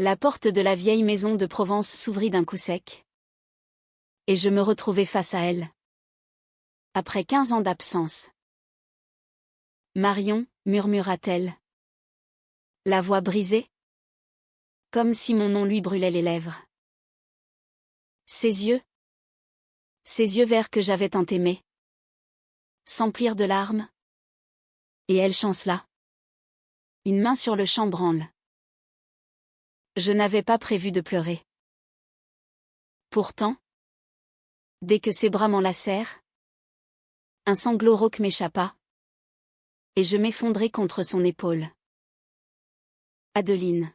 La porte de la vieille maison de Provence s'ouvrit d'un coup sec. Et je me retrouvai face à elle. Après 15 ans d'absence. Marion, murmura-t-elle. La voix brisée. Comme si mon nom lui brûlait les lèvres. Ses yeux verts que j'avais tant aimés, s'emplirent de larmes. Et elle chancela. Une main sur le chambranle. Je n'avais pas prévu de pleurer. Pourtant, dès que ses bras m'enlacèrent, un sanglot rauque m'échappa, et je m'effondrai contre son épaule. Adeline.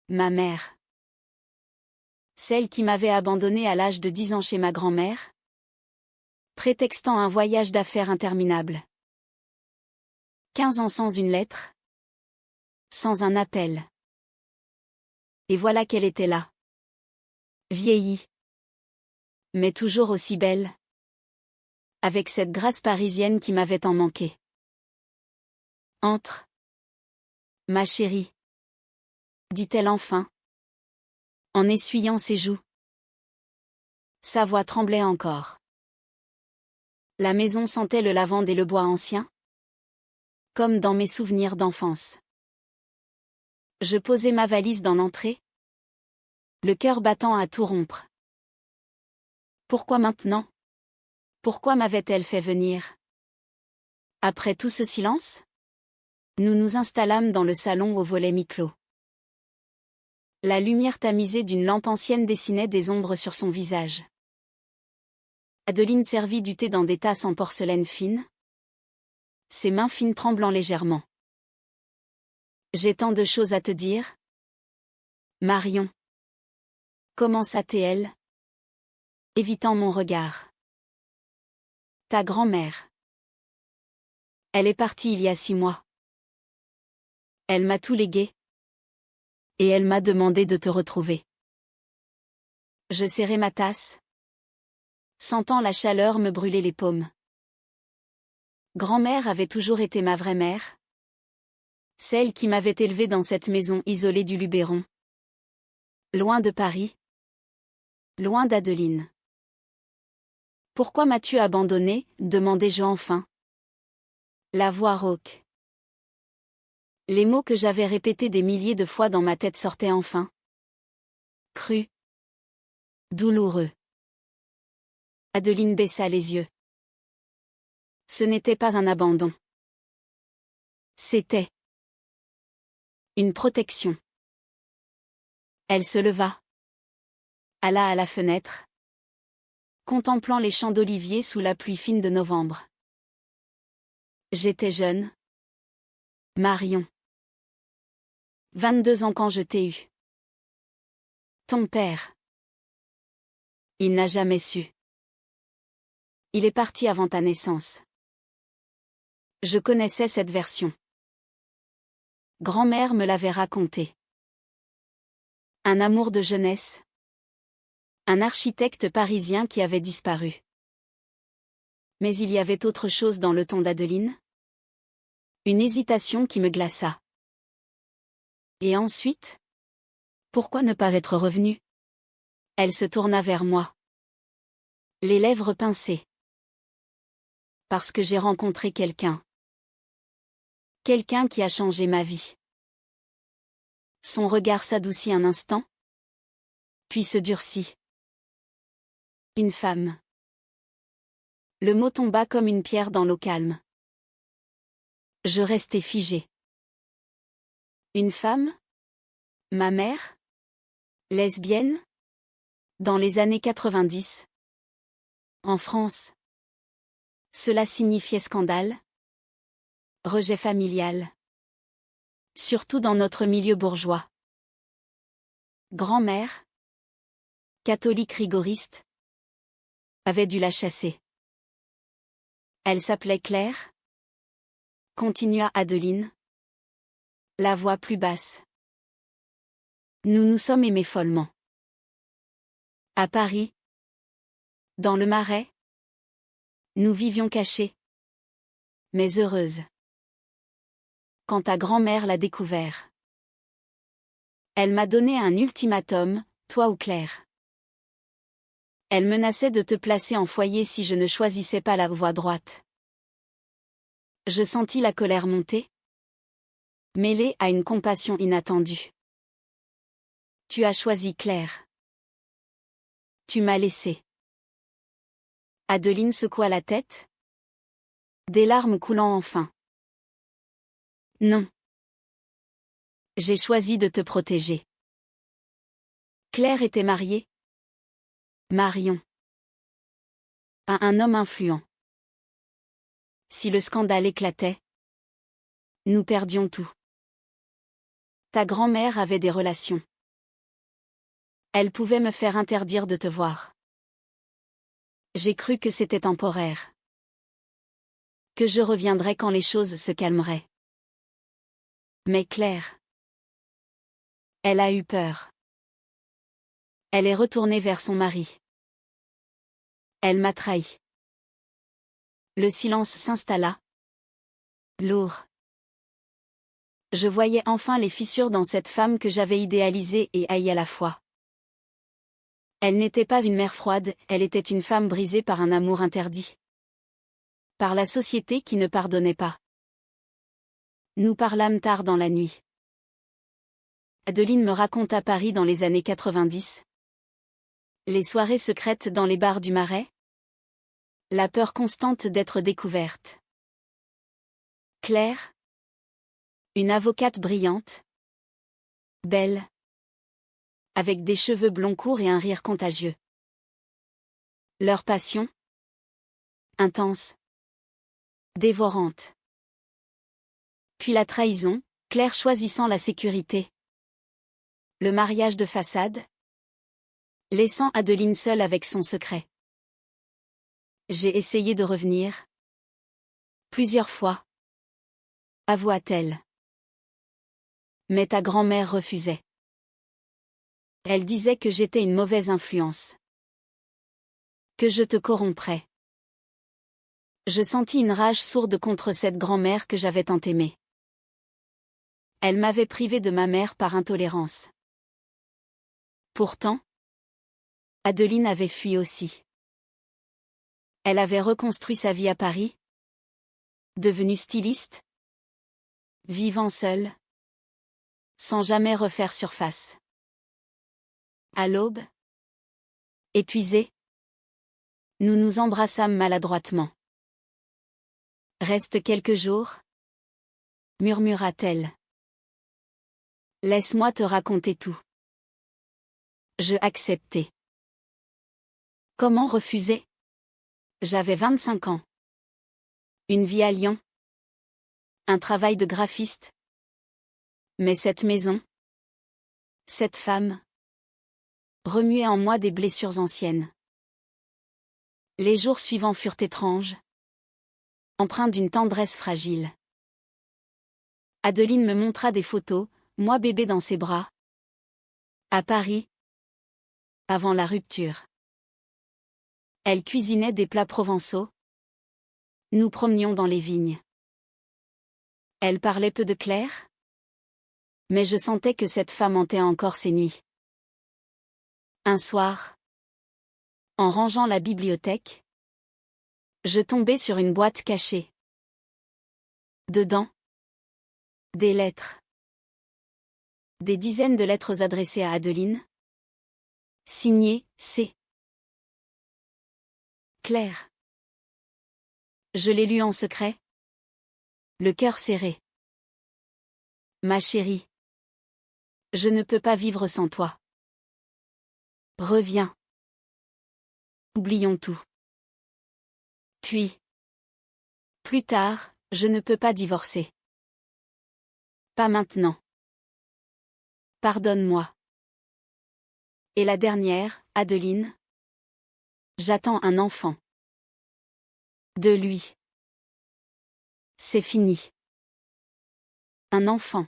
Ma mère. Celle qui m'avait abandonnée à l'âge de 10 ans chez ma grand-mère, prétextant un voyage d'affaires interminable. 15 ans sans une lettre, sans un appel. Et voilà qu'elle était là. Vieillie. Mais toujours aussi belle. Avec cette grâce parisienne qui m'avait tant manqué. Entre. Ma chérie. Dit-elle enfin. En essuyant ses joues. Sa voix tremblait encore. La maison sentait le lavande et le bois ancien. Comme dans mes souvenirs d'enfance. Je posai ma valise dans l'entrée. Le cœur battant à tout rompre. Pourquoi maintenant? Pourquoi m'avait-elle fait venir? Après tout ce silence? Nous nous installâmes dans le salon aux volets mi-clos. La lumière tamisée d'une lampe ancienne dessinait des ombres sur son visage. Adeline servit du thé dans des tasses en porcelaine fine. Ses mains fines tremblant légèrement. J'ai tant de choses à te dire. Marion. Commença-t-elle, évitant mon regard. Ta grand-mère. Elle est partie il y a 6 mois. Elle m'a tout légué. Et elle m'a demandé de te retrouver. Je serrai ma tasse. Sentant la chaleur me brûler les paumes. Grand-mère avait toujours été ma vraie mère. Celle qui m'avait élevée dans cette maison isolée du Luberon. Loin de Paris. Loin d'Adeline. Pourquoi m'as-tu abandonnée? Demandai-je enfin. La voix rauque. Les mots que j'avais répétés des milliers de fois dans ma tête sortaient enfin. Crus. Douloureux. Adeline baissa les yeux. Ce n'était pas un abandon. C'était une protection. Elle se leva. Alla à la fenêtre. Contemplant les champs d'oliviers sous la pluie fine de novembre. J'étais jeune. Marion. 22 ans quand je t'ai eu. Ton père. Il n'a jamais su. Il est parti avant ta naissance. Je connaissais cette version. Grand-mère me l'avait racontée. Un amour de jeunesse. Un architecte parisien qui avait disparu. Mais il y avait autre chose dans le ton d'Adeline. Une hésitation qui me glaça. Et ensuite? Pourquoi ne pas être revenue? Elle se tourna vers moi. Les lèvres pincées. Parce que j'ai rencontré quelqu'un. Quelqu'un qui a changé ma vie. Son regard s'adoucit un instant. Puis se durcit. Une femme. Le mot tomba comme une pierre dans l'eau calme. Je restai figée. Une femme? Ma mère? Lesbienne? Dans les années 90. En France. Cela signifiait scandale. Rejet familial. Surtout dans notre milieu bourgeois. Grand-mère? Catholique rigoriste? Avait dû la chasser. Elle s'appelait Claire? Continua Adeline. La voix plus basse. Nous nous sommes aimés follement. À Paris. Dans le Marais. Nous vivions cachés. Mais heureuses. Quand ta grand-mère l'a découvert. Elle m'a donné un ultimatum, toi ou Claire. Elle menaçait de te placer en foyer si je ne choisissais pas la voie droite. Je sentis la colère monter, mêlée à une compassion inattendue. Tu as choisi Claire. Tu m'as laissé. Adeline secoua la tête, des larmes coulant enfin. Non. J'ai choisi de te protéger. Claire était mariée. Marion. À un homme influent. Si le scandale éclatait, nous perdions tout. Ta grand-mère avait des relations. Elle pouvait me faire interdire de te voir. J'ai cru que c'était temporaire. Que je reviendrais quand les choses se calmeraient. Mais Claire. Elle a eu peur. Elle est retournée vers son mari. Elle m'a trahi. Le silence s'installa. Lourd. Je voyais enfin les fissures dans cette femme que j'avais idéalisée et haïe à la fois. Elle n'était pas une mère froide, elle était une femme brisée par un amour interdit. Par la société qui ne pardonnait pas. Nous parlâmes tard dans la nuit. Adeline me raconta Paris dans les années 90. Les soirées secrètes dans les bars du Marais. La peur constante d'être découverte. Claire. Une avocate brillante. Belle. Avec des cheveux blonds courts et un rire contagieux. Leur passion. Intense. Dévorante. Puis la trahison, Claire choisissant la sécurité. Le mariage de façade. Laissant Adeline seule avec son secret. J'ai essayé de revenir. Plusieurs fois. Avoua-t-elle. Mais ta grand-mère refusait. Elle disait que j'étais une mauvaise influence. Que je te corromprais. Je sentis une rage sourde contre cette grand-mère que j'avais tant aimée. Elle m'avait privée de ma mère par intolérance. Pourtant, Adeline avait fui aussi. Elle avait reconstruit sa vie à Paris. Devenue styliste. Vivant seule. Sans jamais refaire surface. À l'aube. Épuisés. Nous nous embrassâmes maladroitement. Reste quelques jours. Murmura-t-elle. Laisse-moi te raconter tout. Je acceptai. Comment refuser? J'avais 25 ans. Une vie à Lyon. Un travail de graphiste. Mais cette maison. Cette femme. Remuait en moi des blessures anciennes. Les jours suivants furent étranges. Empreints d'une tendresse fragile. Adeline me montra des photos, moi bébé dans ses bras. À Paris. Avant la rupture. Elle cuisinait des plats provençaux. Nous promenions dans les vignes. Elle parlait peu de Claire. Mais je sentais que cette femme hantait encore ses nuits. Un soir. En rangeant la bibliothèque. Je tombais sur une boîte cachée. Dedans. Des lettres. Des dizaines de lettres adressées à Adeline. Signées, C. Claire. Je les lus en secret. Le cœur serré. Ma chérie. Je ne peux pas vivre sans toi. Reviens. Oublions tout. Puis. Plus tard, je ne peux pas divorcer. Pas maintenant. Pardonne-moi. Et la dernière, Adeline. J'attends un enfant. De lui. C'est fini. Un enfant.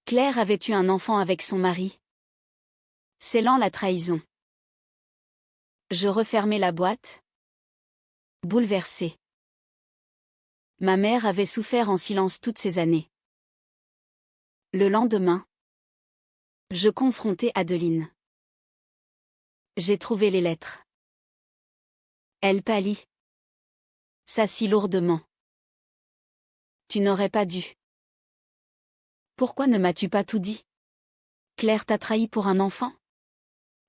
Claire avait eu un enfant avec son mari. Scellant la trahison. Je refermai la boîte. Bouleversée. Ma mère avait souffert en silence toutes ces années. Le lendemain. Je confrontai Adeline. J'ai trouvé les lettres. Elle pâlit. S'assit lourdement. Tu n'aurais pas dû. Pourquoi ne m'as-tu pas tout dit? Claire t'a trahi pour un enfant?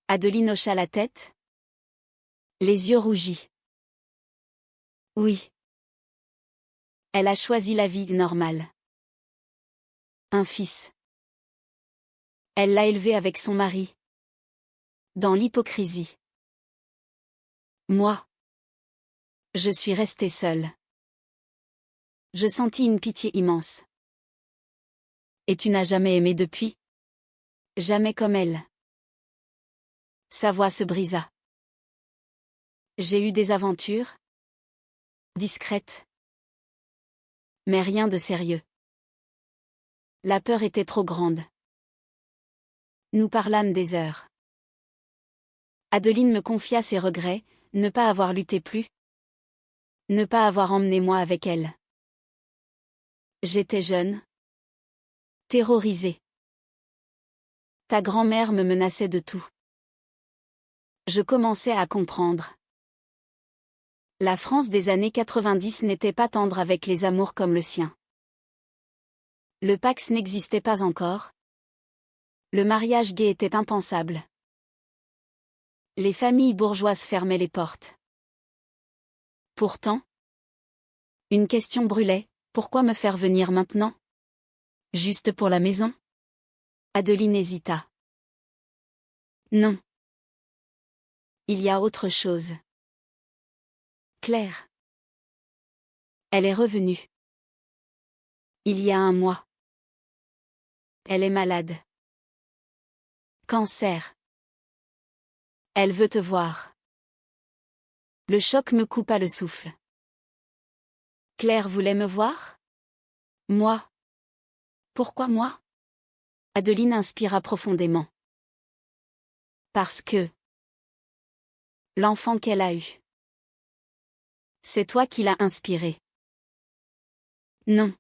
Adeline hocha la tête. Les yeux rougis. Oui. Elle a choisi la vie normale. Un fils. Elle l'a élevé avec son mari. Dans l'hypocrisie. Moi. Je suis restée seule. Je sentis une pitié immense. Et tu n'as jamais aimé depuis? Jamais comme elle. Sa voix se brisa. J'ai eu des aventures. Discrètes. Mais rien de sérieux. La peur était trop grande. Nous parlâmes des heures. Adeline me confia ses regrets, ne pas avoir lutté plus. Ne pas avoir emmené moi avec elle. J'étais jeune. Terrorisée. Ta grand-mère me menaçait de tout. Je commençais à comprendre. La France des années 90 n'était pas tendre avec les amours comme le sien. Le Pacs n'existait pas encore. Le mariage gay était impensable. Les familles bourgeoises fermaient les portes. Pourtant, une question brûlait, pourquoi me faire venir maintenant? Juste pour la maison? Adeline hésita. Non. Il y a autre chose. Claire. Elle est revenue. Il y a un mois. Elle est malade. Cancer. Elle veut te voir. Le choc me coupa le souffle. Claire voulait me voir? Moi? Pourquoi moi? Adeline inspira profondément. Parce que l'enfant qu'elle a eu. C'est toi qui l'as inspiré. Non.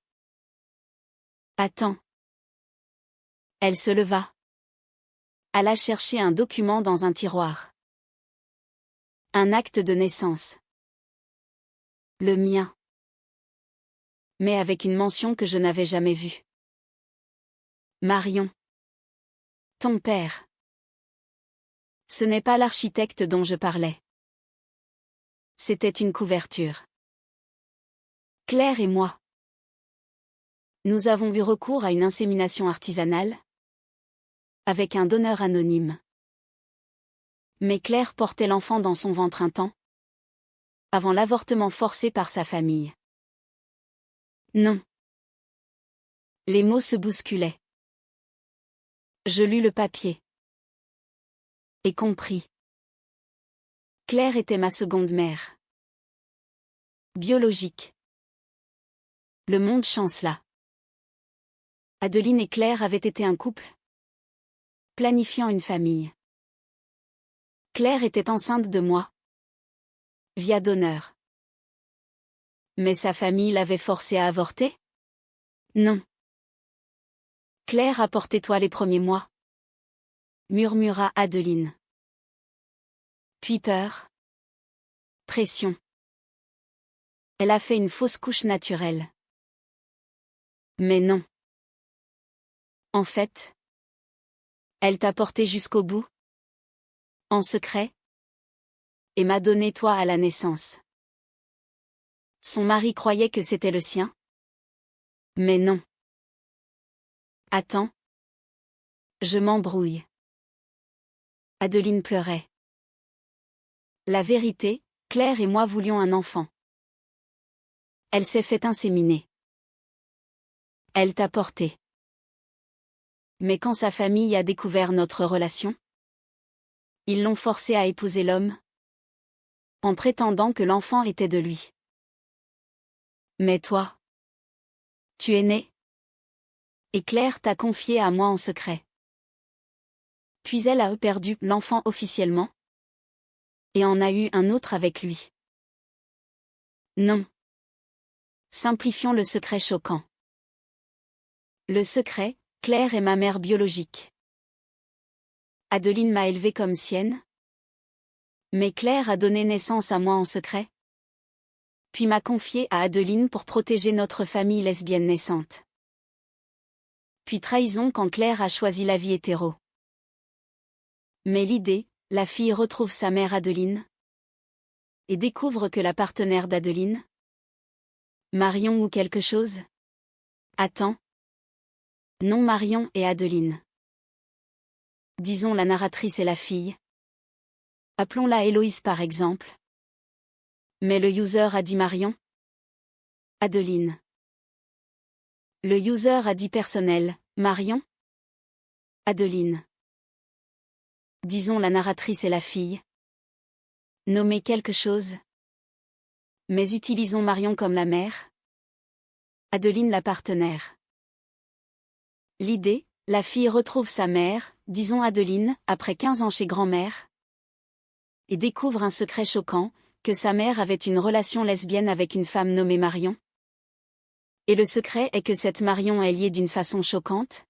Attends. Elle se leva. Alla chercher un document dans un tiroir. Un acte de naissance. Le mien. Mais avec une mention que je n'avais jamais vue. Marion. Ton père. Ce n'est pas l'architecte dont je parlais. C'était une couverture. Claire et moi. Nous avons eu recours à une insémination artisanale. Avec un donneur anonyme. Mais Claire portait l'enfant dans son ventre un temps. Avant l'avortement forcé par sa famille. Non. Les mots se bousculaient. Je lus le papier. Et compris. Claire était ma seconde mère. Biologique. Le monde chancela. Adeline et Claire avaient été un couple. Planifiant une famille. Claire était enceinte de moi. Via donneur. Mais sa famille l'avait forcée à avorter? Non. Claire a porté toi les premiers mois. Murmura Adeline. Puis peur. Pression. Elle a fait une fausse couche naturelle. Mais non. En fait, elle t'a porté jusqu'au bout. En secret. Et m'a donné toi à la naissance. Son mari croyait que c'était le sien. Mais non. Attends. Je m'embrouille. Adeline pleurait. La vérité, Claire et moi voulions un enfant. Elle s'est fait inséminer. Elle t'a porté. Mais quand sa famille a découvert notre relation, ils l'ont forcée à épouser l'homme, en prétendant que l'enfant était de lui. Mais toi, tu es né. Et Claire t'a confié à moi en secret. Puis elle a perdu l'enfant officiellement. Et en a eu un autre avec lui. Non. Simplifions le secret choquant. Le secret, Claire est ma mère biologique. Adeline m'a élevée comme sienne. Mais Claire a donné naissance à moi en secret. Puis m'a confiée à Adeline pour protéger notre famille lesbienne naissante. Puis trahison quand Claire a choisi la vie hétéro. Mais l'idée, la fille retrouve sa mère Adeline. Et découvre que la partenaire d'Adeline, Marion ou quelque chose? Attends. Non, Marion et Adeline. Disons la narratrice et la fille. Appelons-la Héloïse par exemple. Mais le user a dit Marion. Adeline. Le user a dit personnel, Marion. Adeline. Disons la narratrice et la fille. Nommez quelque chose. Mais utilisons Marion comme la mère. Adeline la partenaire. L'idée, la fille retrouve sa mère, disons Adeline, après 15 ans chez grand-mère. Et découvre un secret choquant, que sa mère avait une relation lesbienne avec une femme nommée Marion. Et le secret est que cette Marion est liée d'une façon choquante.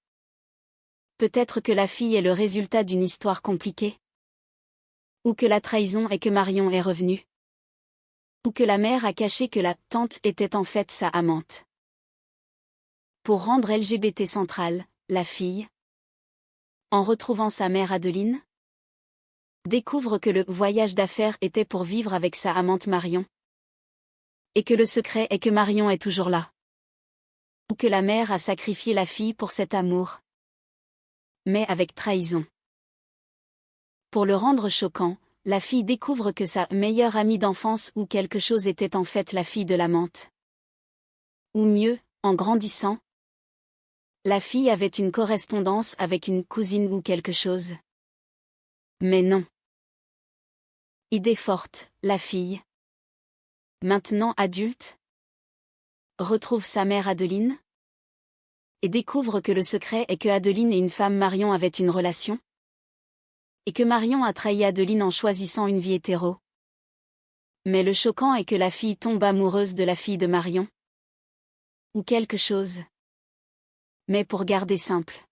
Peut-être que la fille est le résultat d'une histoire compliquée. Ou que la trahison est que Marion est revenue. Ou que la mère a caché que la tante était en fait sa amante. Pour rendre LGBT centrale, la fille, en retrouvant sa mère Adeline, découvre que le voyage d'affaires était pour vivre avec sa amante Marion. Et que le secret est que Marion est toujours là. Ou que la mère a sacrifié la fille pour cet amour. Mais avec trahison. Pour le rendre choquant, la fille découvre que sa meilleure amie d'enfance ou quelque chose était en fait la fille de l'amante. Ou mieux, en grandissant, la fille avait une correspondance avec une cousine ou quelque chose. Mais non. Idée forte, la fille, maintenant adulte, retrouve sa mère Adeline et découvre que le secret est que Adeline et une femme Marion avaient une relation. Et que Marion a trahi Adeline en choisissant une vie hétéro. Mais le choquant est que la fille tombe amoureuse de la fille de Marion. Ou quelque chose. Mais pour garder simple.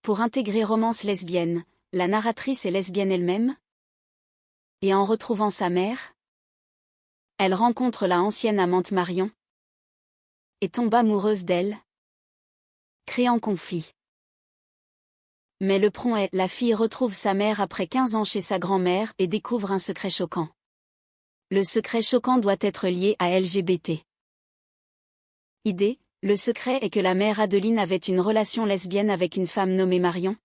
Pour intégrer romance lesbienne, la narratrice est lesbienne elle-même. Et en retrouvant sa mère, elle rencontre la ancienne amante Marion. Et tombe amoureuse d'elle. Créant conflit. Mais le prompt est, la fille retrouve sa mère après 15 ans chez sa grand-mère et découvre un secret choquant. Le secret choquant doit être lié à LGBT. Idée, le secret est que la mère Adeline avait une relation lesbienne avec une femme nommée Marion.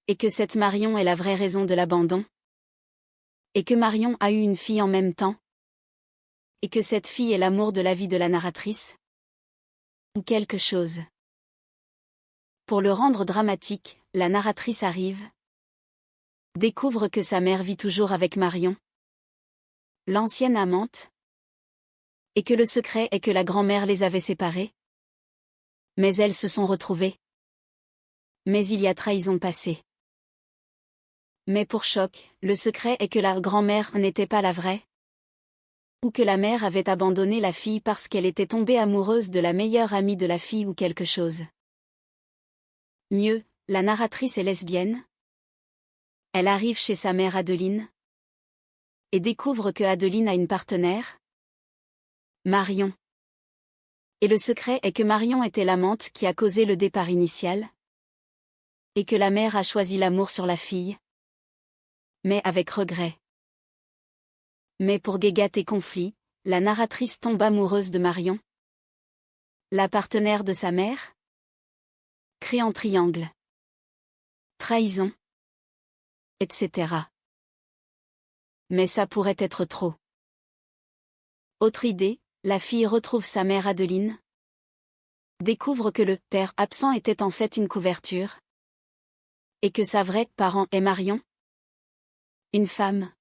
Et que cette Marion est la vraie raison de l'abandon. Et que Marion a eu une fille en même temps. Et que cette fille est l'amour de la vie de la narratrice. Ou quelque chose. Pour le rendre dramatique, la narratrice arrive. Découvre que sa mère vit toujours avec Marion, l'ancienne amante. Et que le secret est que la grand-mère les avait séparés. Mais elles se sont retrouvées. Mais il y a trahison passée. Mais pour choc, le secret est que la grand-mère n'était pas la vraie. Ou que la mère avait abandonné la fille parce qu'elle était tombée amoureuse de la meilleure amie de la fille ou quelque chose. Mieux, la narratrice est lesbienne. Elle arrive chez sa mère Adeline. Et découvre que Adeline a une partenaire. Marion. Et le secret est que Marion était l'amante qui a causé le départ initial. Et que la mère a choisi l'amour sur la fille. Mais avec regret. Mais pour guégater conflit, la narratrice tombe amoureuse de Marion. La partenaire de sa mère. Créant triangle. Trahison. Etc. Mais ça pourrait être trop. Autre idée, la fille retrouve sa mère Adeline. Découvre que le père absent était en fait une couverture. Et que sa vraie parent est Marion. Une femme.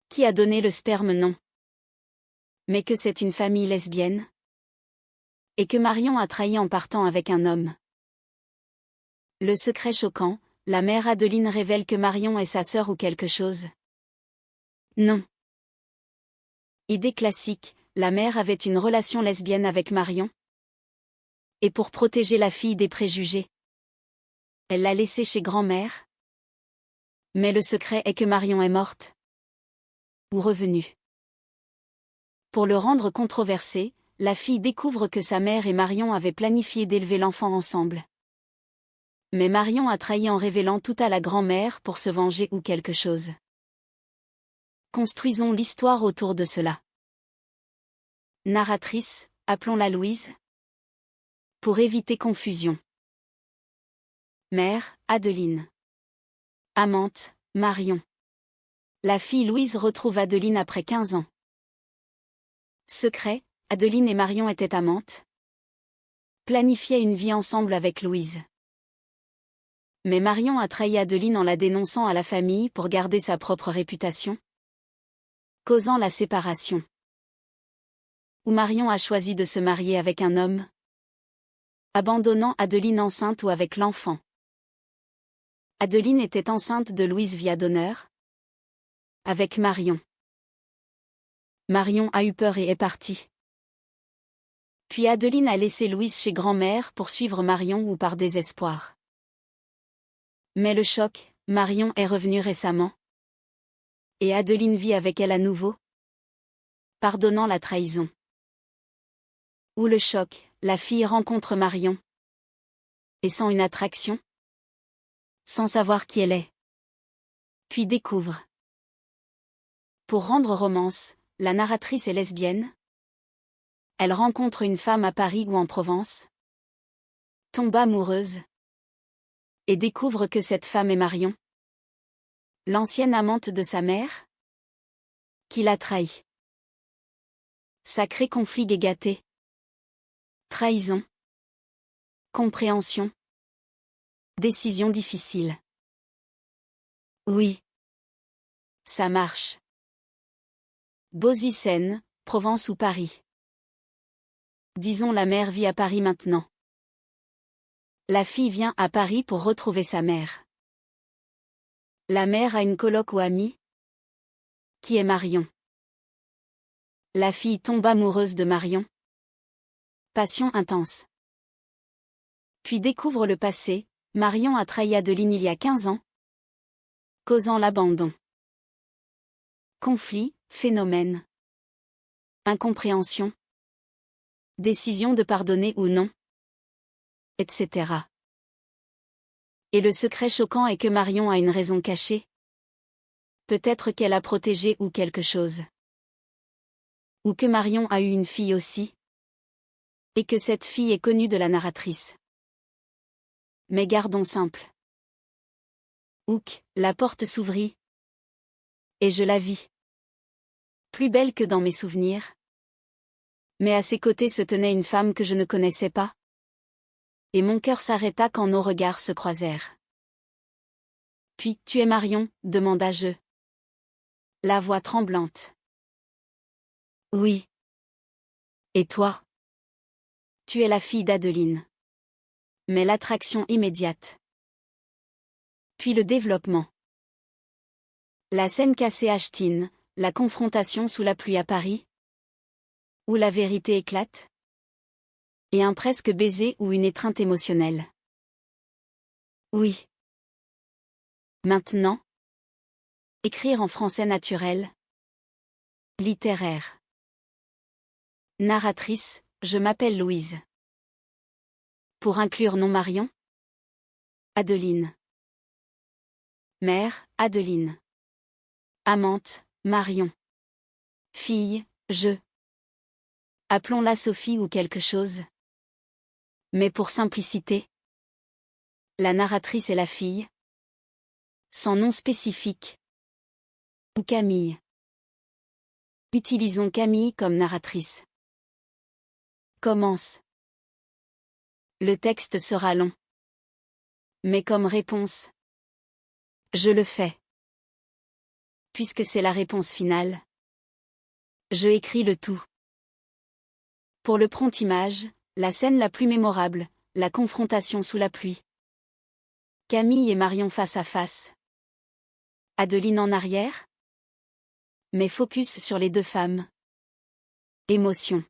Qui a donné le sperme non. Mais que c'est une famille lesbienne. Et que Marion a trahi en partant avec un homme. Le secret choquant, la mère Adeline révèle que Marion est sa sœur ou quelque chose. Non. Idée classique, la mère avait une relation lesbienne avec Marion. Et pour protéger la fille des préjugés. Elle l'a laissé chez grand-mère. Mais le secret est que Marion est morte. Ou revenue. Pour le rendre controversé, la fille découvre que sa mère et Marion avaient planifié d'élever l'enfant ensemble. Mais Marion a trahi en révélant tout à la grand-mère pour se venger ou quelque chose. Construisons l'histoire autour de cela. Narratrice, appelons-la Louise. Pour éviter confusion. Mère, Adeline. Amante, Marion. La fille Louise retrouve Adeline après 15 ans. Secret, Adeline et Marion étaient amantes. Planifiaient une vie ensemble avec Louise. Mais Marion a trahi Adeline en la dénonçant à la famille pour garder sa propre réputation, causant la séparation. Ou Marion a choisi de se marier avec un homme, abandonnant Adeline enceinte ou avec l'enfant. Adeline était enceinte de Louise via donneur, avec Marion. Marion a eu peur et est partie. Puis Adeline a laissé Louise chez grand-mère pour suivre Marion ou par désespoir. Mais le choc, Marion est revenue récemment. Et Adeline vit avec elle à nouveau, pardonnant la trahison. Ou le choc, la fille rencontre Marion. Et sent une attraction, sans savoir qui elle est. Puis découvre. Pour rendre romance, la narratrice est lesbienne. Elle rencontre une femme à Paris ou en Provence. Tombe amoureuse. Et découvre que cette femme est Marion. L'ancienne amante de sa mère. Qui l'a trahi. Sacré conflit gâté. Trahison. Compréhension. Décision difficile. Oui. Ça marche. Bozicène, Provence ou Paris. Disons la mère vit à Paris maintenant. La fille vient à Paris pour retrouver sa mère. La mère a une coloc ou amie. Qui est Marion. La fille tombe amoureuse de Marion. Passion intense. Puis découvre le passé, Marion a trahi Adeline il y a 15 ans. Causant l'abandon. Conflit, phénomène. Incompréhension. Décision de pardonner ou non. Etc. Et le secret choquant est que Marion a une raison cachée. Peut-être qu'elle a protégé ou quelque chose. Ou que Marion a eu une fille aussi. Et que cette fille est connue de la narratrice. Mais gardons simple. Ouc, la porte s'ouvrit. Et je la vis. Plus belle que dans mes souvenirs. Mais à ses côtés se tenait une femme que je ne connaissais pas. Et mon cœur s'arrêta quand nos regards se croisèrent. Puis, tu es Marion, demanda-je. La voix tremblante. Oui. Et toi? Tu es la fille d'Adeline. Mais l'attraction immédiate. Puis le développement. La scène cassée Ashtine, la confrontation sous la pluie à Paris. Où la vérité éclate. Et un presque baiser ou une étreinte émotionnelle. Oui. Maintenant. Écrire en français naturel. Littéraire. Narratrice, je m'appelle Louise. Pour inclure nom Marion. Adeline. Mère, Adeline. Amante, Marion. Fille, je. Appelons-la Sophie ou quelque chose. Mais pour simplicité. La narratrice est la fille. Sans nom spécifique. Ou Camille. Utilisons Camille comme narratrice. Commence. Le texte sera long. Mais comme réponse. Je le fais. Puisque c'est la réponse finale. Je écris le tout. Pour le prompt image, la scène la plus mémorable, la confrontation sous la pluie. Camille et Marion face à face. Adeline en arrière. Mais focus sur les deux femmes. Émotion.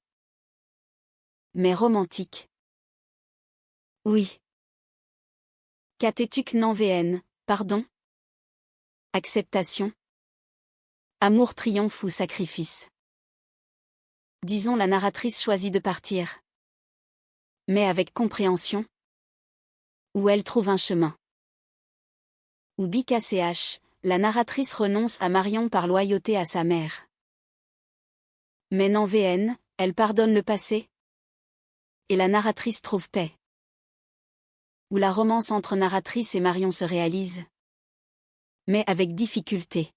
Mais romantique. Oui. Cathétuque non VN, pardon. Acceptation. Amour triomphe ou sacrifice. Disons la narratrice choisit de partir. Mais avec compréhension. Où elle trouve un chemin. Ou BKCH, la narratrice renonce à Marion par loyauté à sa mère. Mais non VN, elle pardonne le passé. Et la narratrice trouve paix. Où la romance entre narratrice et Marion se réalise. Mais avec difficulté.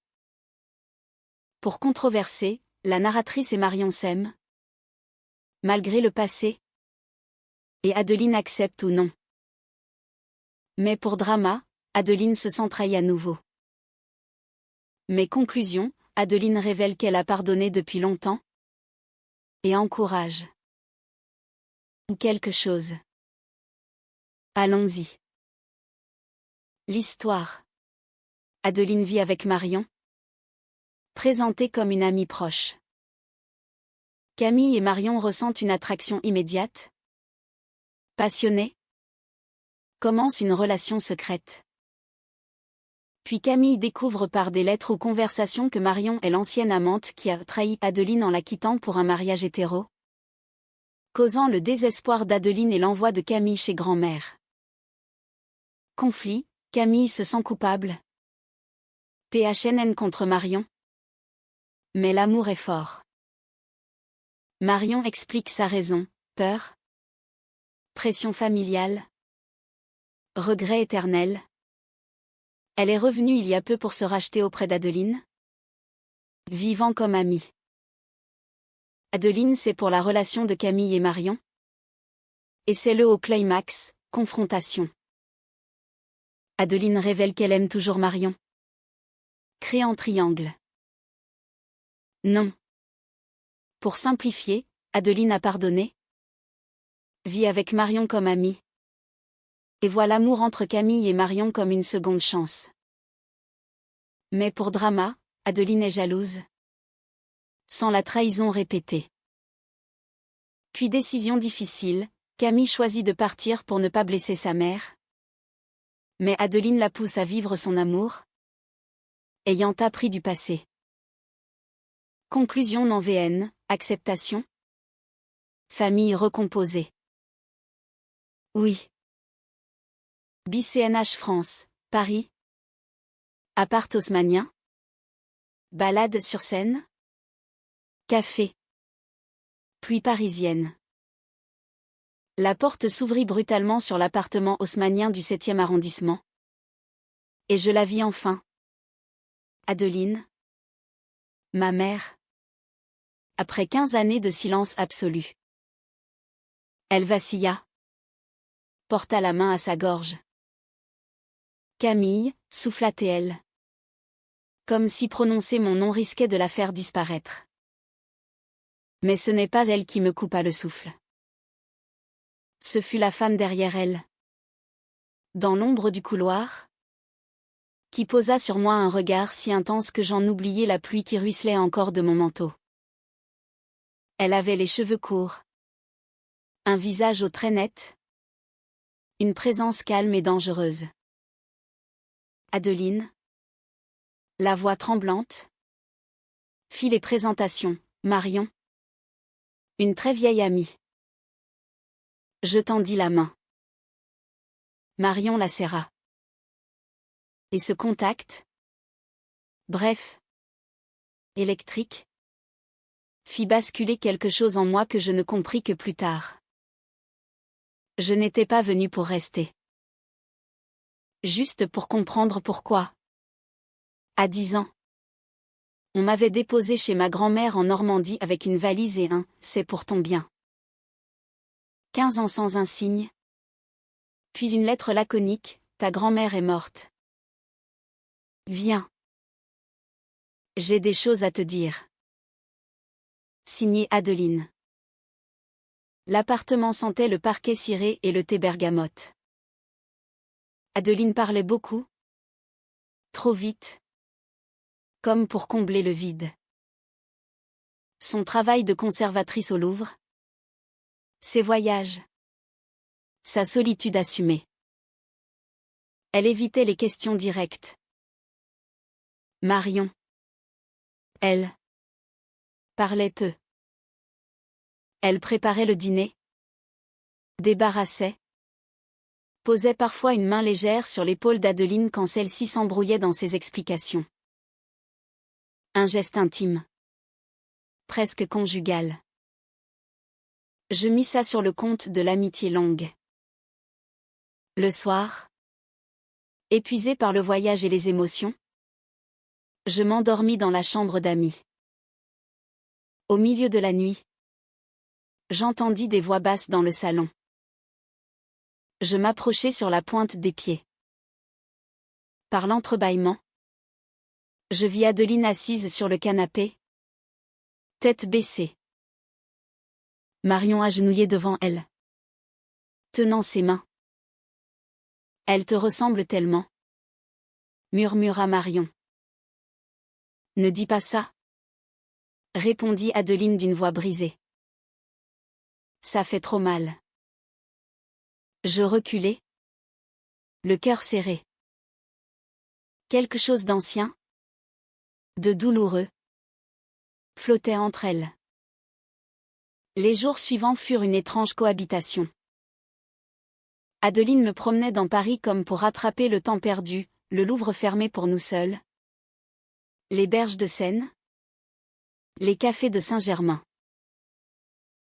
Pour controverser, la narratrice et Marion s'aiment. Malgré le passé. Et Adeline accepte ou non. Mais pour drama, Adeline se sent trahie à nouveau. Mais conclusion, Adeline révèle qu'elle a pardonné depuis longtemps. Et encourage. Ou quelque chose. Allons-y. L'histoire. Adeline vit avec Marion. Présentée comme une amie proche. Camille et Marion ressentent une attraction immédiate. Passionnée. Commence une relation secrète. Puis Camille découvre par des lettres ou conversations que Marion est l'ancienne amante qui a trahi Adeline en la quittant pour un mariage hétéro. Causant le désespoir d'Adeline et l'envoi de Camille chez grand-mère. Conflit, Camille se sent coupable. PHNN contre Marion. Mais l'amour est fort. Marion explique sa raison, peur. Pression familiale. Regret éternel. Elle est revenue il y a peu pour se racheter auprès d'Adeline. Vivant comme amie. Adeline c'est pour la relation de Camille et Marion. Et c'est le au climax, confrontation. Adeline révèle qu'elle aime toujours Marion. Créant triangle. Non. Pour simplifier, Adeline a pardonné. Vit avec Marion comme amie. Et voit l'amour entre Camille et Marion comme une seconde chance. Mais pour drama, Adeline est jalouse. Sans la trahison répétée. Puis décision difficile, Camille choisit de partir pour ne pas blesser sa mère. Mais Adeline la pousse à vivre son amour. Ayant appris du passé. Conclusion non VN, acceptation. Famille recomposée. Oui. BCNH France, Paris. Appart haussmannien. Balade sur Seine. Café. Pluie parisienne. La porte s'ouvrit brutalement sur l'appartement haussmannien du 7e arrondissement. Et je la vis enfin. Adeline. Ma mère. Après 15 années de silence absolu. Elle vacilla. Porta la main à sa gorge. Camille, souffla-t-elle. Comme si prononcer mon nom risquait de la faire disparaître. Mais ce n'est pas elle qui me coupa le souffle. Ce fut la femme derrière elle. Dans l'ombre du couloir. Qui posa sur moi un regard si intense que j'en oubliai la pluie qui ruisselait encore de mon manteau. Elle avait les cheveux courts. Un visage aux traits nets. Une présence calme et dangereuse. Adeline. La voix tremblante. Fit les présentations, Marion. Une très vieille amie. Je tendis la main. Marion la serra. Et ce contact. Bref. Électrique. Fit basculer quelque chose en moi que je ne compris que plus tard. Je n'étais pas venue pour rester. Juste pour comprendre pourquoi. À 10 ans. On m'avait déposé chez ma grand-mère en Normandie avec une valise et un « c'est pour ton bien ». 15 ans sans un signe. Puis une lettre laconique, ta grand-mère est morte. Viens. J'ai des choses à te dire. Signé Adeline. L'appartement sentait le parquet ciré et le thé bergamote. Adeline parlait beaucoup. Trop vite. Comme pour combler le vide. Son travail de conservatrice au Louvre. Ses voyages. Sa solitude assumée. Elle évitait les questions directes. Marion. Elle parlait peu. Elle préparait le dîner. Débarrassait. Posait parfois une main légère sur l'épaule d'Adeline quand celle-ci s'embrouillait dans ses explications. Un geste intime. Presque conjugal. Je mis ça sur le compte de l'amitié longue. Le soir, épuisé par le voyage et les émotions, je m'endormis dans la chambre d'amis. Au milieu de la nuit, j'entendis des voix basses dans le salon. Je m'approchai sur la pointe des pieds. Par l'entrebâillement, je vis Adeline assise sur le canapé, tête baissée. Marion agenouillée devant elle, tenant ses mains. Elle te ressemble tellement, murmura Marion. Ne dis pas ça, répondit Adeline d'une voix brisée. Ça fait trop mal. Je reculai, le cœur serré. Quelque chose d'ancien, de douloureux, flottait entre elles. Les jours suivants furent une étrange cohabitation. Adeline me promenait dans Paris comme pour rattraper le temps perdu, le Louvre fermé pour nous seuls, les berges de Seine, les cafés de Saint-Germain.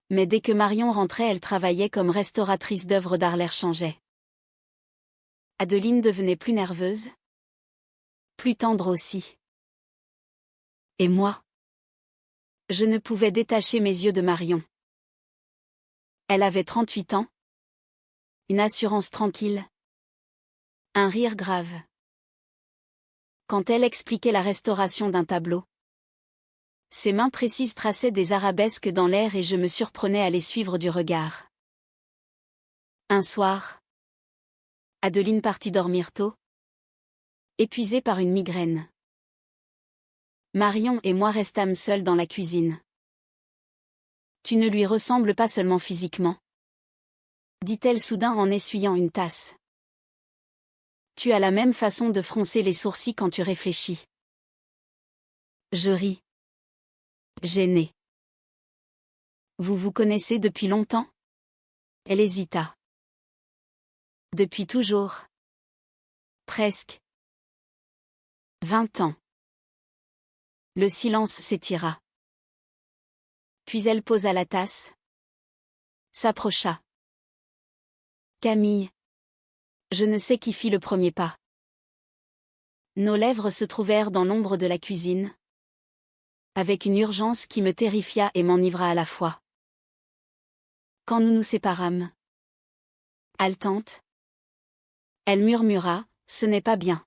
Mais dès que Marion rentrait, elle travaillait comme restauratrice d'œuvres d'art, l'air changeait. Adeline devenait plus nerveuse, plus tendre aussi. Et moi, je ne pouvais détacher mes yeux de Marion. Elle avait 38 ans, une assurance tranquille, un rire grave. Quand elle expliquait la restauration d'un tableau, ses mains précises traçaient des arabesques dans l'air et je me surprenais à les suivre du regard. Un soir, Adeline partit dormir tôt, épuisée par une migraine. Marion et moi restâmes seuls dans la cuisine. Tu ne lui ressembles pas seulement physiquement, dit-elle soudain en essuyant une tasse. Tu as la même façon de froncer les sourcils quand tu réfléchis. Je ris. Gênée. Vous vous connaissez depuis longtemps? Elle hésita. Depuis toujours. Presque. 20 ans. Le silence s'étira. Puis elle posa la tasse. S'approcha. Camille. Je ne sais qui fit le premier pas. Nos lèvres se trouvèrent dans l'ombre de la cuisine, avec une urgence qui me terrifia et m'enivra à la fois. Quand nous nous séparâmes, haletante, elle murmura, ce n'est pas bien.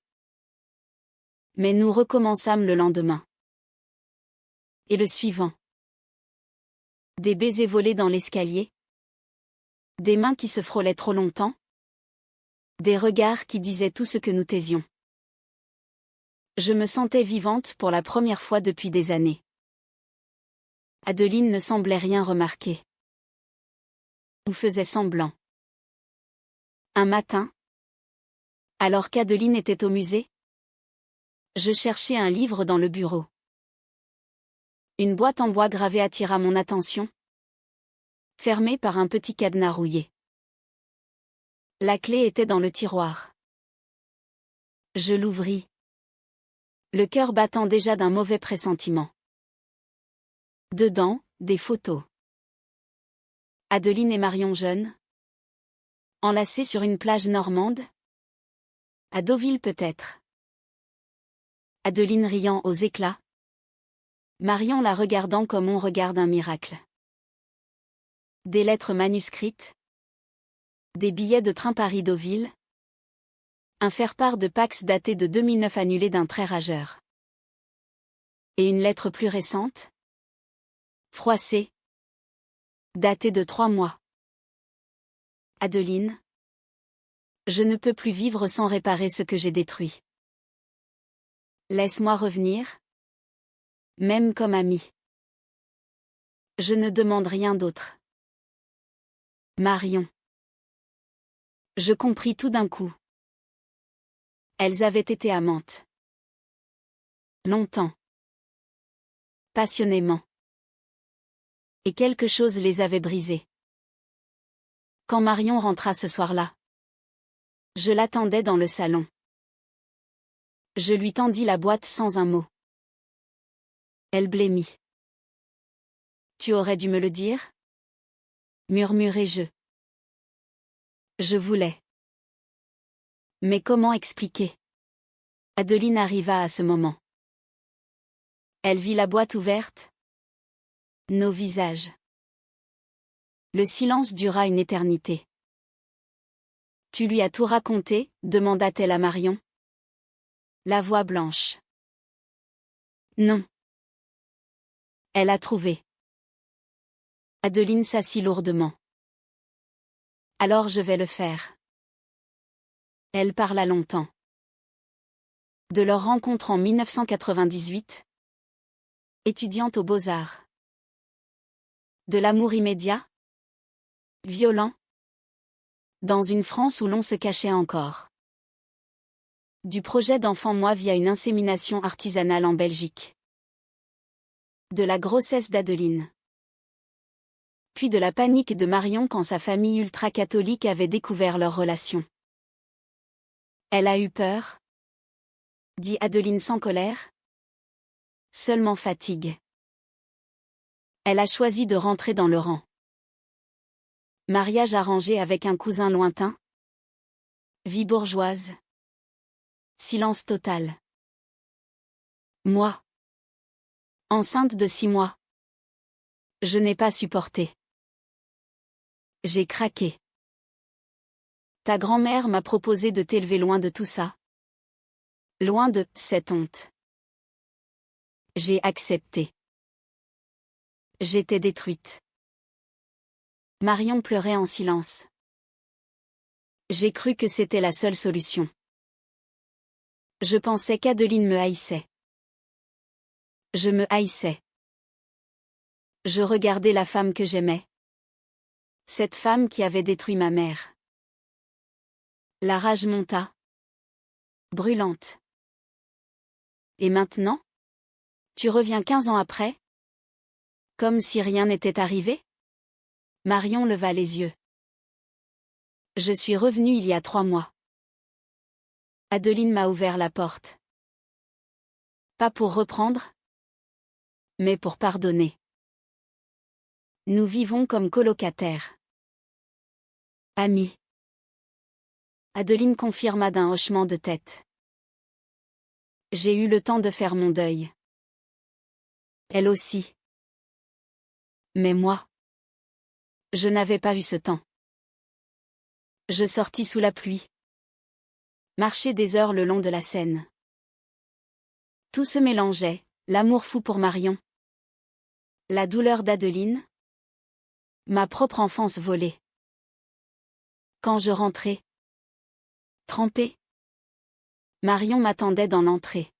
Mais nous recommençâmes le lendemain. Et le suivant. Des baisers volés dans l'escalier. Des mains qui se frôlaient trop longtemps. Des regards qui disaient tout ce que nous taisions. Je me sentais vivante pour la première fois depuis des années. Adeline ne semblait rien remarquer. Ou faisait semblant. Un matin, alors qu'Adeline était au musée, je cherchais un livre dans le bureau. Une boîte en bois gravée attira mon attention, fermée par un petit cadenas rouillé. La clé était dans le tiroir. Je l'ouvris. Le cœur battant déjà d'un mauvais pressentiment. Dedans, des photos. Adeline et Marion jeunes. Enlacées sur une plage normande. À Deauville peut-être. Adeline riant aux éclats. Marion la regardant comme on regarde un miracle. Des lettres manuscrites. Des billets de train Paris-Deauville. Un faire-part de Pax daté de 2009 annulé d'un trait rageur. Et une lettre plus récente. Froissée. Datée de 3 mois. Adeline. Je ne peux plus vivre sans réparer ce que j'ai détruit. Laisse-moi revenir. Même comme amie. Je ne demande rien d'autre. Marion. Je compris tout d'un coup. Elles avaient été amantes. Longtemps. Passionnément. Et quelque chose les avait brisées. Quand Marion rentra ce soir-là, je l'attendais dans le salon. Je lui tendis la boîte sans un mot. Elle blêmit. Tu aurais dû me le dire? Murmurai-je. Je voulais. Mais comment expliquer? Adeline arriva à ce moment. Elle vit la boîte ouverte. Nos visages. Le silence dura une éternité. Tu lui as tout raconté? Demanda-t-elle à Marion. La voix blanche. Non. Elle a trouvé. Adeline s'assit lourdement. Alors je vais le faire. Elle parla longtemps. De leur rencontre en 1998. Étudiante aux Beaux-Arts. De l'amour immédiat. Violent. Dans une France où l'on se cachait encore. Du projet d'enfant moi via une insémination artisanale en Belgique. De la grossesse d'Adeline. Puis de la panique de Marion quand sa famille ultra-catholique avait découvert leur relation. Elle a eu peur? Dit Adeline sans colère. Seulement fatigue. Elle a choisi de rentrer dans le rang. Mariage arrangé avec un cousin lointain. Vie bourgeoise. Silence total. Moi. Enceinte de 6 mois. Je n'ai pas supporté. J'ai craqué. Ta grand-mère m'a proposé de t'élever loin de tout ça. Loin de cette honte. J'ai accepté. J'étais détruite. Marion pleurait en silence. J'ai cru que c'était la seule solution. Je pensais qu'Adeline me haïssait. Je me haïssais. Je regardais la femme que j'aimais. Cette femme qui avait détruit ma mère. La rage monta. Brûlante. Et maintenant? Tu reviens 15 ans après? Comme si rien n'était arrivé? Marion leva les yeux. Je suis revenue il y a 3 mois. Adeline m'a ouvert la porte. Pas pour reprendre, mais pour pardonner. Nous vivons comme colocataires. Amis. Adeline confirma d'un hochement de tête. J'ai eu le temps de faire mon deuil. Elle aussi. Mais moi. Je n'avais pas eu ce temps. Je sortis sous la pluie. Marchai des heures le long de la Seine. Tout se mélangeait, l'amour fou pour Marion. La douleur d'Adeline. Ma propre enfance volée. Quand je rentrais. Trempée. Marion m'attendait dans l'entrée.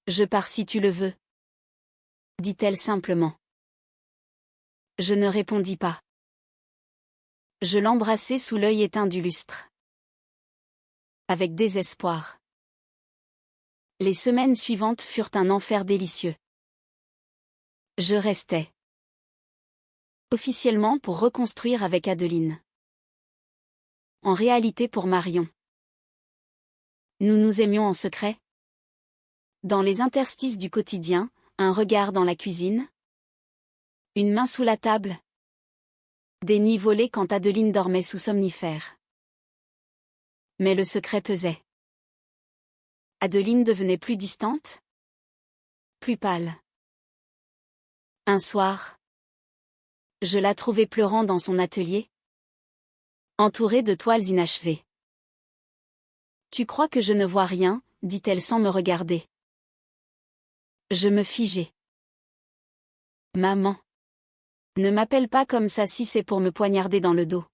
Je pars si tu le veux. Dit-elle simplement. Je ne répondis pas. Je l'embrassai sous l'œil éteint du lustre. Avec désespoir. Les semaines suivantes furent un enfer délicieux. Je restais. Officiellement pour reconstruire avec Adeline. En réalité pour Marion. Nous nous aimions en secret. Dans les interstices du quotidien, un regard dans la cuisine. Une main sous la table. Des nuits volées quand Adeline dormait sous somnifère. Mais le secret pesait. Adeline devenait plus distante. Plus pâle. Un soir. Je la trouvai pleurant dans son atelier. Entourée de toiles inachevées. Tu crois que je ne vois rien, dit-elle sans me regarder. Je me figeai. Maman. Ne m'appelle pas comme ça si c'est pour me poignarder dans le dos.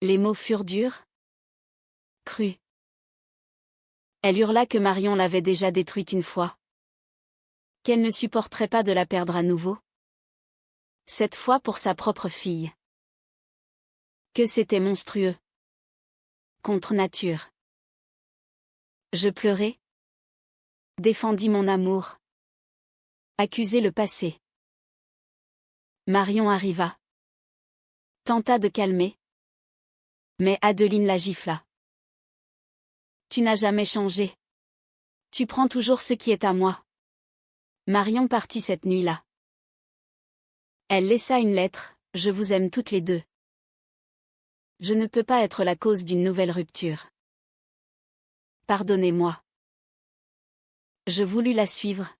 Les mots furent durs. Crus. Elle hurla que Marion l'avait déjà détruite une fois. Qu'elle ne supporterait pas de la perdre à nouveau. Cette fois pour sa propre fille. Que c'était monstrueux. Contre nature. Je pleurai. Défendis mon amour. Accusai le passé. Marion arriva. Tenta de calmer. Mais Adeline la gifla. Tu n'as jamais changé. Tu prends toujours ce qui est à moi. Marion partit cette nuit-là. Elle laissa une lettre, je vous aime toutes les deux. Je ne peux pas être la cause d'une nouvelle rupture. Pardonnez-moi. Je voulus la suivre.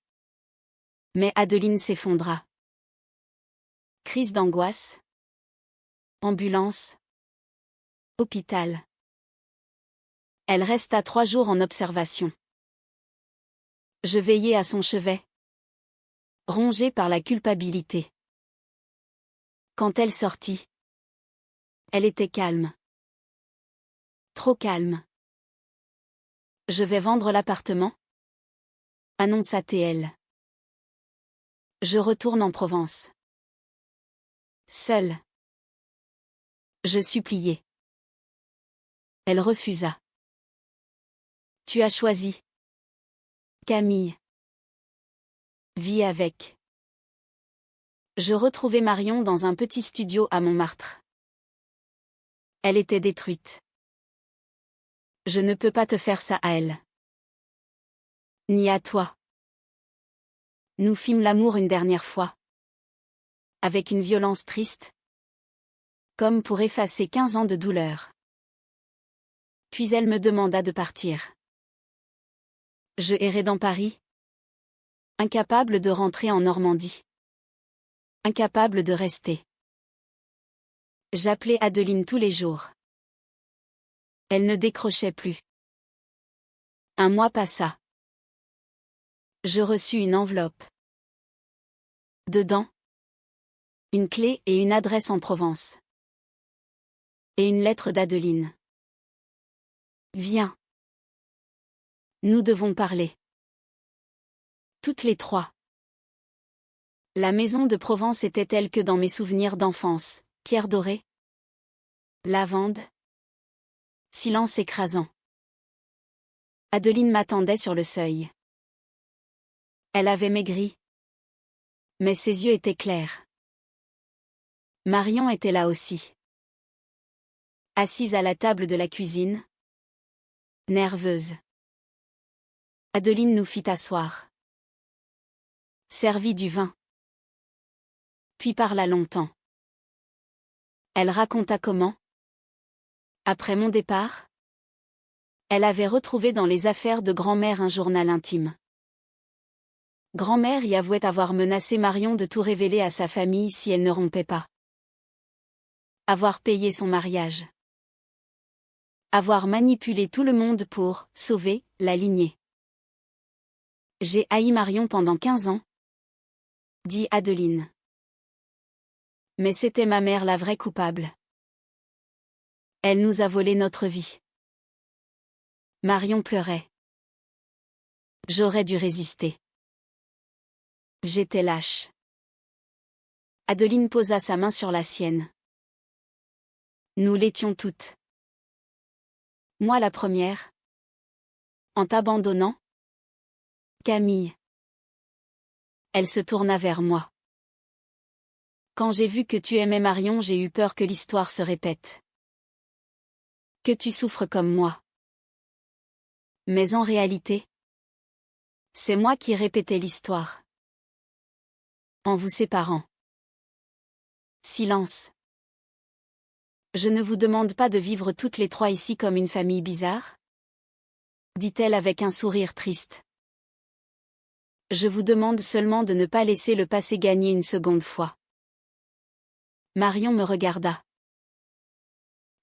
Mais Adeline s'effondra. Crise d'angoisse. Ambulance. Hôpital. Elle resta 3 jours en observation. Je veillais à son chevet. Rongée par la culpabilité. Quand elle sortit. Elle était calme. Trop calme. Je vais vendre l'appartement, annonça-t-elle. Je retourne en Provence. Seule. Je suppliai. Elle refusa. Tu as choisi. Camille. Vis avec. Je retrouvai Marion dans un petit studio à Montmartre. Elle était détruite. Je ne peux pas te faire ça à elle. Ni à toi. Nous fîmes l'amour une dernière fois. Avec une violence triste. Comme pour effacer 15 ans de douleur. Puis elle me demanda de partir. Je errai dans Paris. Incapable de rentrer en Normandie. Incapable de rester. J'appelais Adeline tous les jours. Elle ne décrochait plus. Un mois passa. Je reçus une enveloppe. Dedans, une clé et une adresse en Provence. Et une lettre d'Adeline. Viens. Nous devons parler. Toutes les 3. La maison de Provence était telle que dans mes souvenirs d'enfance, pierre dorée. Lavande. Silence écrasant. Adeline m'attendait sur le seuil. Elle avait maigri. Mais ses yeux étaient clairs. Marion était là aussi. Assise à la table de la cuisine. Nerveuse. Adeline nous fit asseoir. Servit du vin. Puis parla longtemps. Elle raconta comment, après mon départ, elle avait retrouvé dans les affaires de grand-mère un journal intime. Grand-mère y avouait avoir menacé Marion de tout révéler à sa famille si elle ne rompait pas. Avoir payé son mariage. Avoir manipulé tout le monde pour sauver la lignée. J'ai haï Marion pendant 15 ans, dit Adeline. Mais c'était ma mère la vraie coupable. Elle nous a volé notre vie. Marion pleurait. J'aurais dû résister. J'étais lâche. Adeline posa sa main sur la sienne. Nous l'étions toutes. Moi la première. En t'abandonnant. Camille. Elle se tourna vers moi. Quand j'ai vu que tu aimais Marion, j'ai eu peur que l'histoire se répète. Que tu souffres comme moi. Mais en réalité, c'est moi qui répétais l'histoire. En vous séparant. Silence. Je ne vous demande pas de vivre toutes les 3 ici comme une famille bizarre, dit-elle avec un sourire triste. Je vous demande seulement de ne pas laisser le passé gagner une seconde fois. Marion me regarda.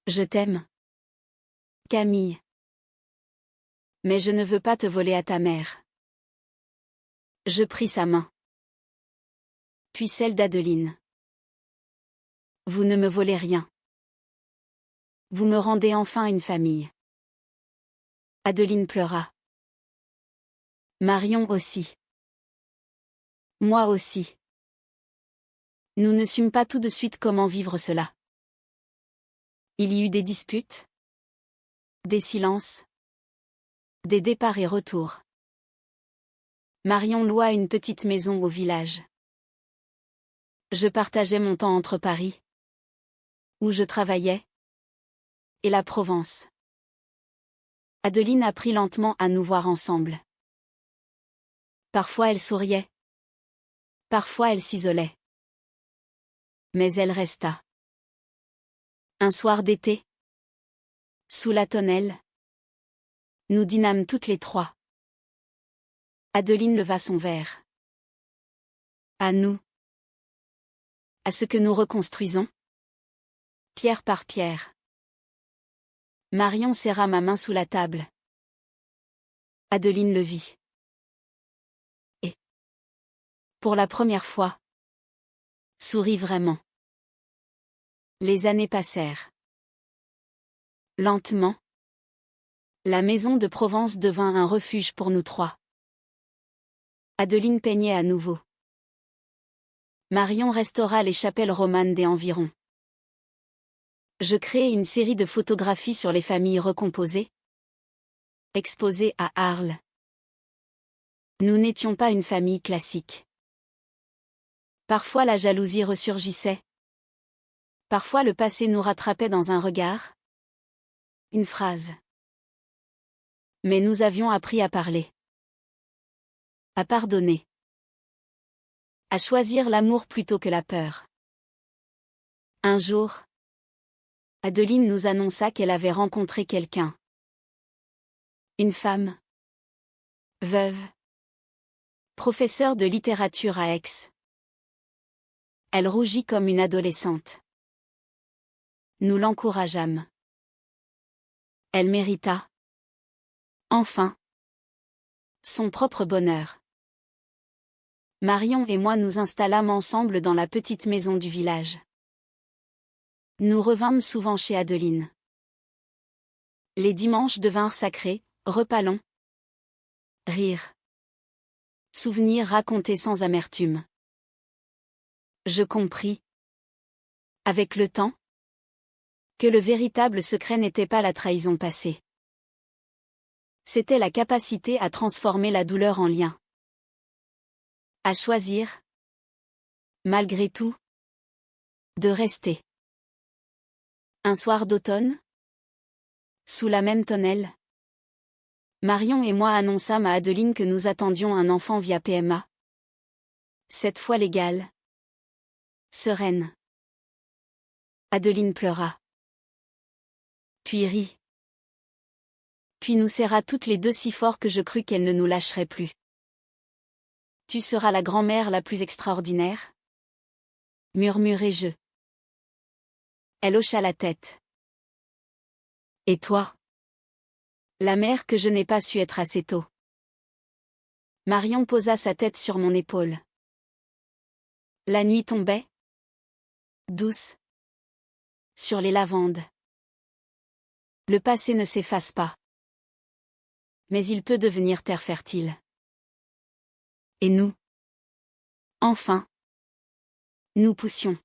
Je t'aime. Camille. Mais je ne veux pas te voler à ta mère. Je pris sa main. Puis celle d'Adeline. Vous ne me volez rien. Vous me rendez enfin une famille. Adeline pleura. Marion aussi. Moi aussi. Nous ne sûmes pas tout de suite comment vivre cela. Il y eut des disputes. Des silences. Des départs et retours. Marion loua une petite maison au village. Je partageais mon temps entre Paris, où je travaillais, et la Provence. Adeline apprit lentement à nous voir ensemble. Parfois elle souriait. Parfois elle s'isolait. Mais elle resta. Un soir d'été, sous la tonnelle, nous dînâmes toutes les trois. Adeline leva son verre. À nous. À ce que nous reconstruisons. Pierre par pierre. Marion serra ma main sous la table. Adeline le vit. Et, pour la première fois, sourit vraiment. Les années passèrent. Lentement, la maison de Provence devint un refuge pour nous trois. Adeline peignait à nouveau. Marion restaura les chapelles romanes des environs. Je créai une série de photographies sur les familles recomposées, exposées à Arles. Nous n'étions pas une famille classique. Parfois la jalousie ressurgissait. Parfois le passé nous rattrapait dans un regard, une phrase. Mais nous avions appris à parler, à pardonner, à choisir l'amour plutôt que la peur. Un jour, Adeline nous annonça qu'elle avait rencontré quelqu'un. Une femme. Veuve. Professeure de littérature à Aix. Elle rougit comme une adolescente. Nous l'encourageâmes. Elle mérita, enfin, son propre bonheur. Marion et moi nous installâmes ensemble dans la petite maison du village. Nous revînmes souvent chez Adeline. Les dimanches devinrent sacrés, repas longs, rires, souvenirs racontés sans amertume. Je compris, avec le temps, que le véritable secret n'était pas la trahison passée. C'était la capacité à transformer la douleur en lien. À choisir, malgré tout, de rester. Un soir d'automne, sous la même tonnelle, Marion et moi annonçâmes à Adeline que nous attendions un enfant via PMA. Cette fois légale. Sereine. Adeline pleura. Puis rit. Puis nous serra toutes les deux si fort que je crus qu'elle ne nous lâcherait plus. Tu seras la grand-mère la plus extraordinaire, murmurai-je. Elle hocha la tête. Et toi? La mère que je n'ai pas su être assez tôt. Marion posa sa tête sur mon épaule. La nuit tombait, douce, sur les lavandes. Le passé ne s'efface pas. Mais il peut devenir terre fertile. Et nous? Enfin, nous poussions.